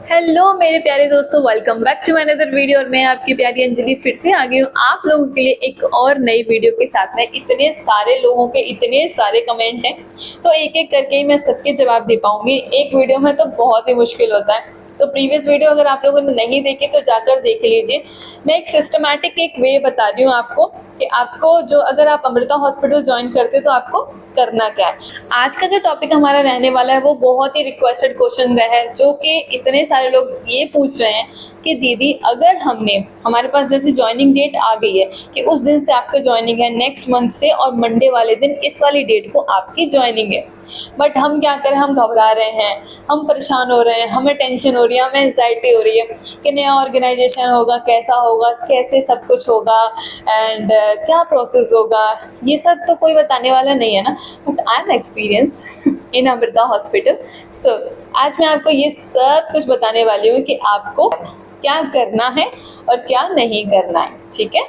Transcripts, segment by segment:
Hello मेरे प्यारे दोस्तों, welcome back to my another video. और मैं आपकी प्यारी अंजलि फिर से आ गई हूँ आप लोगों के लिए एक और नई वीडियो के साथ में। इतने सारे लोगों के इतने सारे कमेंट हैं तो एक एक करके ही मैं सबके जवाब दे पाऊंगी। एक वीडियो में तो बहुत ही मुश्किल होता है। तो प्रीवियस वीडियो अगर आप लोगों ने नहीं देखी तो जाकर देख लीजिए। मैं एक सिस्टमैटिक एक वे बता रही हूँ आपको कि आपको जो अगर आप अमृता हॉस्पिटल ज्वाइन करते तो आपको करना क्या है। आज का जो टॉपिक हमारा रहने वाला है वो बहुत ही रिक्वेस्टेड क्वेश्चन रहा है, जो कि इतने सारे लोग ये पूछ रहे हैं कि दीदी अगर हमारे पास जैसे ज्वाइनिंग डेट आ गई है कि उस दिन से आपका ज्वाइनिंग है, नेक्स्ट मंथ से, और मंडे वाले दिन इस वाली डेट को आपकी ज्वाइनिंग है, बट हम क्या करें, हम घबरा रहे हैं, हम परेशान हो रहे हैं, हमें टेंशन हो रही है, हमें एंजाइटी हो रही है कि नया ऑर्गेनाइजेशन होगा, कैसा होगा, कैसे सब कुछ होगा एंड क्या प्रोसेस होगा। ये सब तो कोई बताने वाला नहीं है ना, but I am experience in Amrita hospital. So आज मैं आपको ये सब कुछ बताने वाली हूँ कि आपको क्या करना है और क्या नहीं करना है। ठीक है,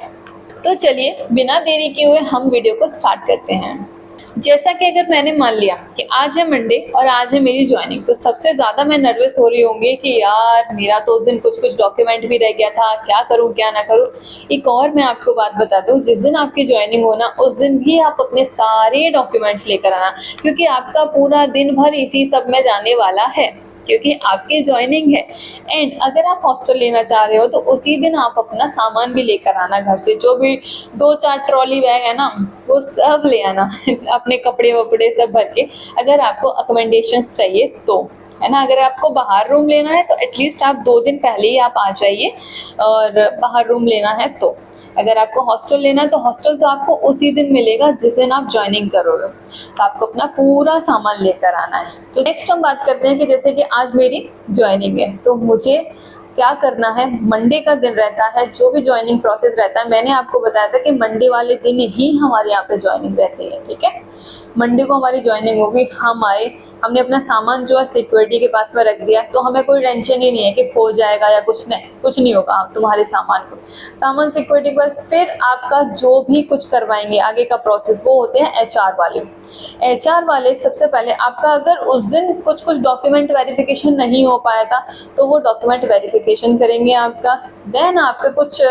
तो चलिए बिना देरी किए हुए हम वीडियो को स्टार्ट करते हैं। जैसा कि अगर मैंने मान लिया कि आज है मंडे और आज है मेरी ज्वाइनिंग, तो सबसे ज्यादा मैं नर्वस हो रही होंगी कि यार मेरा तो उस दिन कुछ डॉक्यूमेंट भी रह गया था, क्या करूं क्या ना करूं। एक और मैं आपको बात बता दूं, जिस दिन आपकी ज्वाइनिंग हो ना उस दिन भी आप अपने सारे डॉक्यूमेंट्स लेकर आना, क्योंकि आपका पूरा दिन भर इसी सब में जाने वाला है, क्योंकि आपकी ज्वाइनिंग है। एंड अगर आप हॉस्टल लेना चाह रहे हो तो उसी दिन आप अपना सामान भी लेकर आना घर से, जो भी 2-4 ट्रॉली बैग है ना वो सब ले आना अपने कपड़े वपड़े सब भर के, अगर आपको अकोमोडेशंस चाहिए तो, है ना। अगर आपको बाहर रूम लेना है तो एटलीस्ट आप 2 दिन पहले ही आप आ जाइए, और बाहर रूम लेना है तो। अगर आपको हॉस्टल लेना है तो हॉस्टल तो आपको उसी दिन मिलेगा जिस दिन आप ज्वाइनिंग करोगे, तो आपको अपना पूरा सामान लेकर आना है। तो नेक्स्ट हम बात करते हैं कि जैसे कि आज मेरी ज्वाइनिंग है तो मुझे क्या करना है। मंडे का दिन रहता है, जो भी ज्वाइनिंग प्रोसेस रहता है, मैंने आपको बताया था कि मंडे वाले दिन ही हमारे यहाँ पे ज्वाइनिंग रहती है। ठीक है, मंडे को हमारी ज्वाइनिंग होगी, हम आए, हमने अपना सामान जो है सिक्योरिटी के पास में रख दिया, तो हमें कोई टेंशन ही नहीं है कि खो जाएगा या कुछ नहीं होगा। आप तुम्हारे सामान सिक्योरिटी पर, फिर आपका जो भी कुछ करवाएंगे आगे का प्रोसेस, वो होते हैं एचआर वाले। एचआर वाले सबसे पहले आपका अगर उस दिन कुछ डॉक्यूमेंट वेरिफिकेशन नहीं हो पाया था तो वो डॉक्यूमेंट वेरिफिकेशन करेंगे आपका। देन आपके कुछ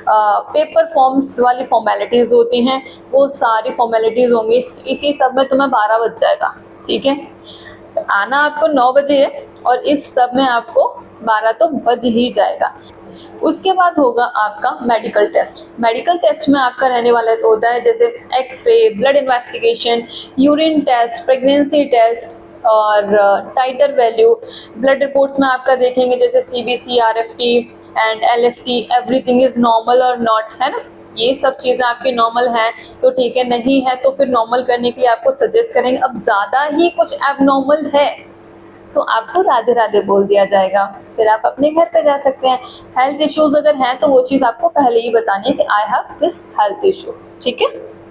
पेपर फॉर्म्स वाली फॉर्मेलिटीज होती हैं, वो सारी फॉर्मेलिटीज होंगी। इसी सब में तुम्हें 12 बज जाएगा। ठीक है, आना आपको 9 बजे है और इस सब में आपको 12 तो बज ही जाएगा। उसके बाद होगा आपका मेडिकल टेस्ट। मेडिकल टेस्ट में आपका रहने वाला तो होता है जैसे x ray, blood investigation, urine test, pregnancy test और टाइटर वैल्यू। ब्लड रिपोर्ट्स में आपका देखेंगे जैसे CBC, RFT and LFT, everything is normal और नॉट, है ना। ये सब चीज़ें आपकी नॉर्मल हैं तो ठीक है, नहीं है तो फिर नॉर्मल करने के लिए आपको सजेस्ट करेंगे। अब ज़्यादा ही कुछ एबनॉर्मल है तो आपको राधे राधे बोल दिया जाएगा, फिर आप अपने घर पे जा सकते हैं। हेल्थ इश्यूज अगर हैं तो वो चीज़ आपको पहले ही बतानी है कि I have this health issue. ठीक है,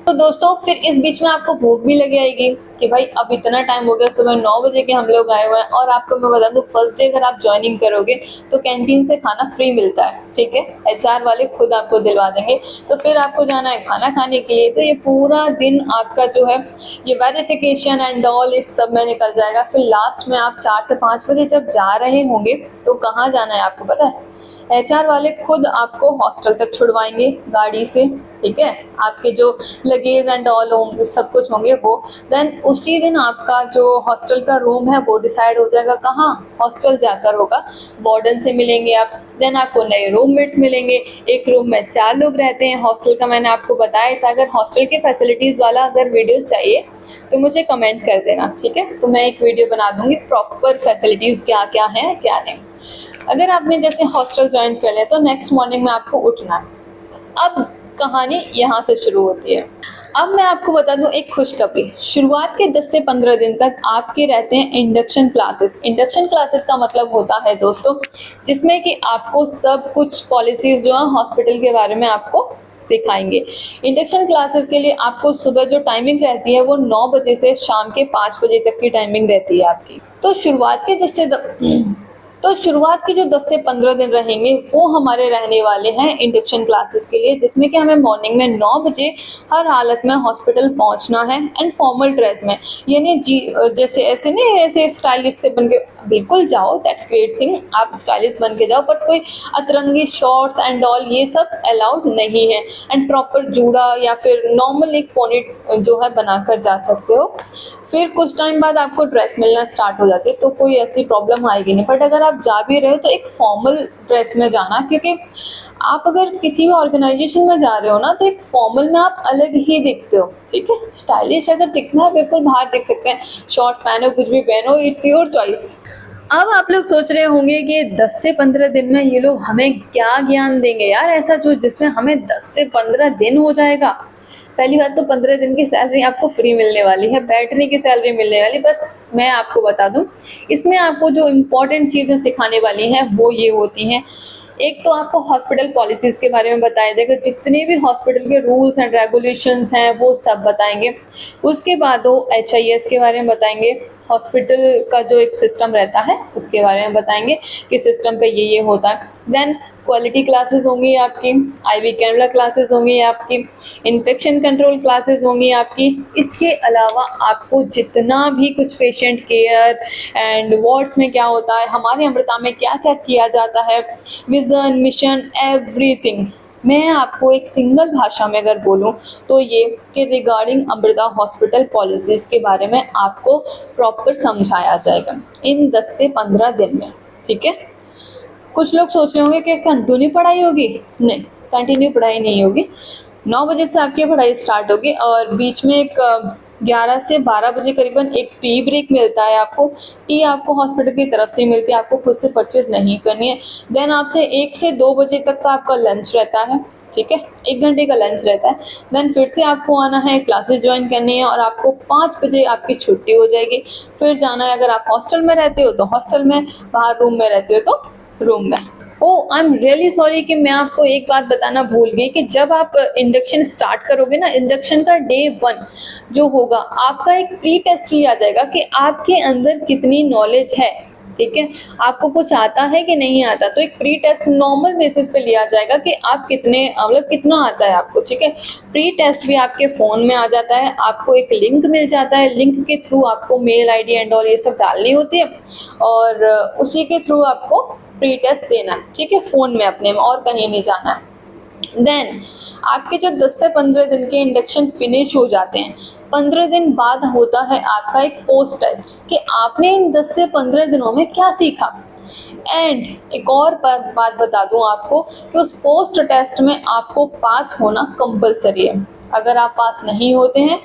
तो दोस्तों फिर इस बीच में आपको भूख भी लग जाएगी कि भाई अब इतना टाइम हो गया, सुबह 9 बजे के हम लोग आए हुए हैं। और आपको मैं बता दूं, फर्स्ट डे अगर आप ज्वाइनिंग करोगे तो कैंटीन से खाना फ्री मिलता है। ठीक है, एचआर वाले खुद आपको दिलवा देंगे, तो फिर आपको जाना है खाना खाने के लिए। तो ये पूरा दिन आपका जो है ये वेरिफिकेशन एंड ऑल इस सब में निकल जाएगा। फिर लास्ट में आप 4 से 5 बजे जब जा रहे होंगे तो कहाँ जाना है आपको पता है? एचआर वाले खुद आपको हॉस्टल तक छुड़वाएंगे गाड़ी से। ठीक है, आपके जो लगेज एंड ऑल होंगे, सब कुछ होंगे वो। देन उसी दिन आपका जो हॉस्टल का रूम है वो डिसाइड हो जाएगा, कहाँ हॉस्टल जाकर होगा। वार्डन से मिलेंगे आप, देन आपको नए रूममेट्स मिलेंगे। एक रूम में 4 लोग रहते हैं हॉस्टल का, मैंने आपको बताया था। अगर हॉस्टल के फैसिलिटीज़ वाला अगर वीडियोस चाहिए तो मुझे कमेंट कर देना। ठीक है, तो मैं एक वीडियो बना दूंगी प्रॉपर फैसिलिटीज़ क्या क्या है क्या नहीं। अगर आपने जैसे हॉस्टल ज्वाइन कर लिया तो नेक्स्ट मॉर्निंग में आपको उठना है। अब कहानी यहाँ से शुरू होती है। अब मैं आपको बता दूं एक खुशखबरी, शुरुआत के 10 से 15 दिन तक आपके रहते हैं इंडक्शन क्लासेस। इंडक्शन क्लासेस का मतलब होता है दोस्तों, जिसमें कि आपको सब कुछ पॉलिसीज जो है हॉस्पिटल के बारे में आपको सिखाएंगे। इंडक्शन क्लासेस के लिए आपको सुबह जो टाइमिंग रहती है वो 9 बजे से शाम के 5 बजे तक की टाइमिंग रहती है आपकी। तो शुरुआत के 10 से 15 दिन रहेंगे वो हमारे रहने वाले हैं इंडक्शन क्लासेस के लिए, जिसमें कि हमें मॉर्निंग में 9 बजे हर हालत में हॉस्पिटल पहुंचना है एंड फॉर्मल ड्रेस में। यानी जैसे ऐसे नहीं, ऐसे स्टाइलिश से बन के बिल्कुल जाओ, दैट्स ग्रेट थिंग, आप स्टाइलिश बन के जाओ, बट कोई अतरंगी शॉर्ट्स एंड ऑल ये सब अलाउड नहीं है। एंड प्रॉपर जूड़ा या फिर नॉर्मल एक पोनी जो है बनाकर जा सकते हो। फिर कुछ टाइम बाद आपको ड्रेस मिलना स्टार्ट हो जाती है, तो कोई ऐसी प्रॉब्लम आएगी नहीं। बट अगर आप जा भी रहे हो तो एक फॉर्मल ड्रेस में जाना, क्योंकि आप अगर किसी भी ऑर्गेनाइजेशन में जा रहे हो ना, तो एक फॉर्मल में आप अलग ही दिखते हो, ठीक है। स्टाइलिश अगर दिखना है बिल्कुल बाहर दिख सकते हैं, शॉर्ट पहनो, कुछ भी पहनो, इट्स योर चॉइस। अब आप लोग सोच रहे होंगे कि 10 से 15 दिन में ये लोग हमें क्या ज्ञान देंगे यार, ऐसा जो जिसमें हमें 10 से 15 दिन हो जाएगा। पहली बात तो 15 दिन की सैलरी आपको फ्री मिलने वाली है, बैठने की सैलरी मिलने वाली। बस मैं आपको बता दूं, इसमें आपको जो इम्पोर्टेंट चीज़ें सिखाने वाली हैं वो ये होती हैं। एक तो आपको हॉस्पिटल पॉलिसीज़ के बारे में बताया जाएगा, जितने भी हॉस्पिटल के रूल्स एंड रेगुलेशंस हैं वो सब बताएंगे। उसके बाद वो HIS के बारे में बताएंगे, हॉस्पिटल का जो एक सिस्टम रहता है उसके बारे में बताएंगे कि सिस्टम पे ये होता है। देन क्वालिटी क्लासेस होंगी आपकी, IV कैनुला क्लासेस होंगी आपकी, इन्फेक्शन कंट्रोल क्लासेस होंगी आपकी। इसके अलावा आपको जितना भी कुछ पेशेंट केयर एंड वार्ड्स में क्या होता है, हमारे अमृता में क्या क्या किया जाता है, विज़न, मिशन, एवरीथिंग, मैं आपको एक सिंगल भाषा में अगर बोलूं तो ये कि रिगार्डिंग अमृता हॉस्पिटल पॉलिसीज़ के बारे में आपको प्रॉपर समझाया जाएगा इन 10 से 15 दिन में, ठीक है। कुछ लोग सोच रहे होंगे कि कंटिन्यू पढ़ाई होगी, नहीं, कंटिन्यू पढ़ाई नहीं होगी। 9 बजे से आपकी पढ़ाई स्टार्ट होगी और बीच में एक 11 से 12 बजे करीबन एक टी ब्रेक मिलता है आपको। टी आपको हॉस्पिटल की तरफ से मिलती है, आपको खुद से परचेज नहीं करनी है। देन आपसे 1 से 2 बजे तक का आपका लंच रहता है, ठीक है, 1 घंटे का लंच रहता है। देन फिर से आपको आना है, क्लासेस ज्वाइन करनी है और आपको 5 बजे आपकी छुट्टी हो जाएगी। फिर जाना है, अगर आप हॉस्टल में रहते हो तो हॉस्टल में, बाहर रूम में रहते हो तो रूम में। आई एम रियली सॉरी कि मैं आपको एक बात बताना भूल गई कि जब आप इंडक्शन स्टार्ट करोगे ना, इंडक्शन का डे 1 जो होगा, आपका एक प्री टेस्ट लिया जाएगा कि आपके अंदर कितनी नॉलेज है, ठीक है, आपको कुछ आता है कि नहीं आता। तो एक प्री टेस्ट नॉर्मल बेसिस पे लिया जाएगा कि आप कितने, मतलब कितना आता है आपको, ठीक है। प्री टेस्ट भी आपके फ़ोन में आ जाता है, आपको एक लिंक मिल जाता है, लिंक के थ्रू आपको मेल ID एंड और ये सब डालनी होती है और उसी के थ्रू आपको प्री टेस्ट देना है, ठीक है, फ़ोन में अपने में, और कहीं नहीं जाना है। देन आपके जो 10 से 15 दिन के इंडक्शन फिनिश हो जाते हैं, 15 दिन बाद होता है आपका एक पोस्ट टेस्ट कि आपने इन 10 से 15 दिनों में क्या सीखा। एंड एक और बात बता दूं आपको कि उस पोस्ट टेस्ट में आपको पास होना कंपलसरी है। अगर आप पास नहीं होते हैं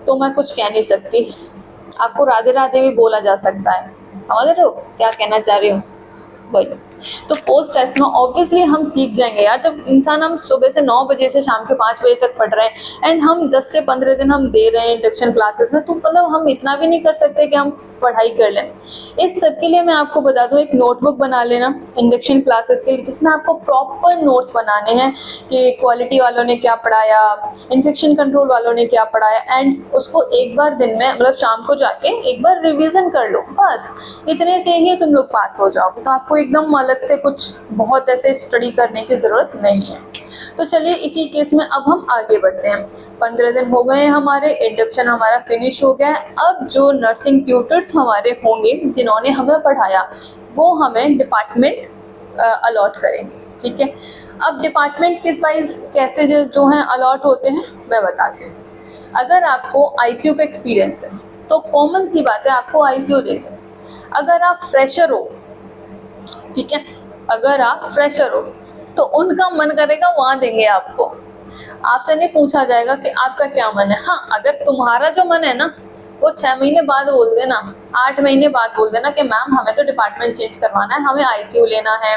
तो मैं कुछ कह नहीं सकती, आपको राधे राधे भी बोला जा सकता है। समझ रहे हो क्या कहना चाह रही हूँ वही। तो पोस्ट टेस्ट में ऑब्वियसली हम सीख जाएंगे यार। जब इंसान, हम सुबह से 9 बजे से शाम के 5 बजे तक पढ़ रहे हैं एंड हम 10 से 15 दिन हम दे रहे हैं इंडक्शन क्लासेस में, तो मतलब हम इतना भी नहीं कर सकते कि हम पढ़ाई कर लें। इस सब के लिए मैं आपको बता दूं, एक नोटबुक बना लेना इंडक्शन क्लासेस के लिए, जिसमें आपको प्रॉपर नोट्स बनाने हैं कि क्वालिटी वालों ने क्या पढ़ाया, इन्फेक्शन कंट्रोल वालों ने क्या पढ़ाया, एंड उसको एक बार दिन में, मतलब शाम को जाके एक बार रिवीजन कर लो। बस इतने से ही तुम लोग पास हो जाओगे। तो आपको एकदम अलग से कुछ बहुत ऐसे स्टडी करने की ज़रूरत नहीं है। तो चलिए इसी केस में अब हम आगे बढ़ते हैं। 15 दिन हो गए हमारे, इंडक्शन हमारा फिनिश हो गया है। अब जो नर्सिंग ट्यूटर्स हमारे होंगे जिन्होंने हमें पढ़ाया, वो हमें डिपार्टमेंट अलॉट करेंगे, ठीक है। अब डिपार्टमेंट किस वाइज कैसे जो हैं अलॉट होते हैं मैं बताती हूँ। अगर आपको ICU का एक्सपीरियंस है तो कॉमन सी बात है, आपको ICU देंगे। अगर आप फ्रेशर हो, ठीक है, अगर आप फ्रेशर हो तो उनका मन करेगा वहाँ देंगे आपको। आपसे नहीं पूछा जाएगा कि आपका क्या मन है। हाँ, अगर तुम्हारा जो मन है ना वो 6 महीने बाद बोल देना, 8 महीने बाद बोल देना कि मैम हमें तो डिपार्टमेंट चेंज करवाना है, हमें ICU लेना है।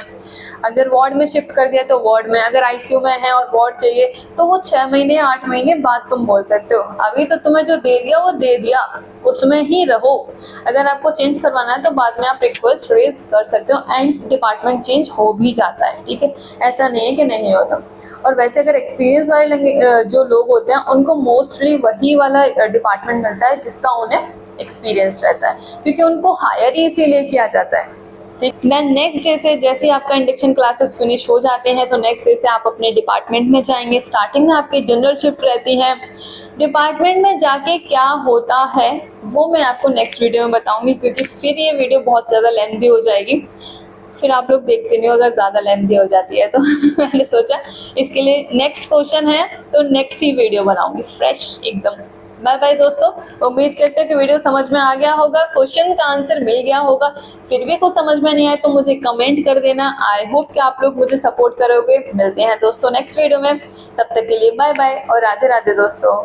अगर वार्ड में शिफ्ट कर दिया तो वार्ड में, अगर ICU में है और वार्ड चाहिए तो वो 6 महीने 8 महीने बाद तुम बोल सकते हो। अभी तो तुम्हें जो दे दिया वो दे दिया, उसमें ही रहो। अगर आपको चेंज करवाना है तो बाद में आप रिक्वेस्ट रेज कर सकते हो एंड डिपार्टमेंट चेंज हो भी जाता है, ठीक है, ऐसा नहीं है कि नहीं होता। और वैसे अगर एक्सपीरियंस वाले जो लोग होते हैं उनको मोस्टली वही वाला डिपार्टमेंट मिलता है जिसका उन्हें एक्सपीरियंस रहता है, क्योंकि उनको हायर ही इसीलिए किया जाता है देन नेक्स्ट डे से जैसे आपका इंडक्शन क्लासेस फिनिश हो जाते हैं तो नेक्स्ट डे से आप अपने डिपार्टमेंट में जाएंगे। स्टार्टिंग में आपकी जनरल शिफ्ट रहती है। डिपार्टमेंट में जाके क्या होता है वो मैं आपको नेक्स्ट वीडियो में बताऊंगी, क्योंकि फिर ये वीडियो बहुत ज़्यादा लेंथी हो जाएगी, फिर आप लोग देखते नहीं हो अगर ज़्यादा लेंथी हो जाती है तो मैंने सोचा इसके लिए नेक्स्ट क्वेश्चन है तो नेक्स्ट ही वीडियो बनाऊंगी फ्रेश एकदम। बाय बाय दोस्तों, उम्मीद करते हैं कि वीडियो समझ में आ गया होगा, क्वेश्चन का आंसर मिल गया होगा। फिर भी कुछ समझ में नहीं आए तो मुझे कमेंट कर देना। आई होप कि आप लोग मुझे सपोर्ट करोगे। मिलते हैं दोस्तों नेक्स्ट वीडियो में, तब तक के लिए बाय बाय और राधे राधे दोस्तों।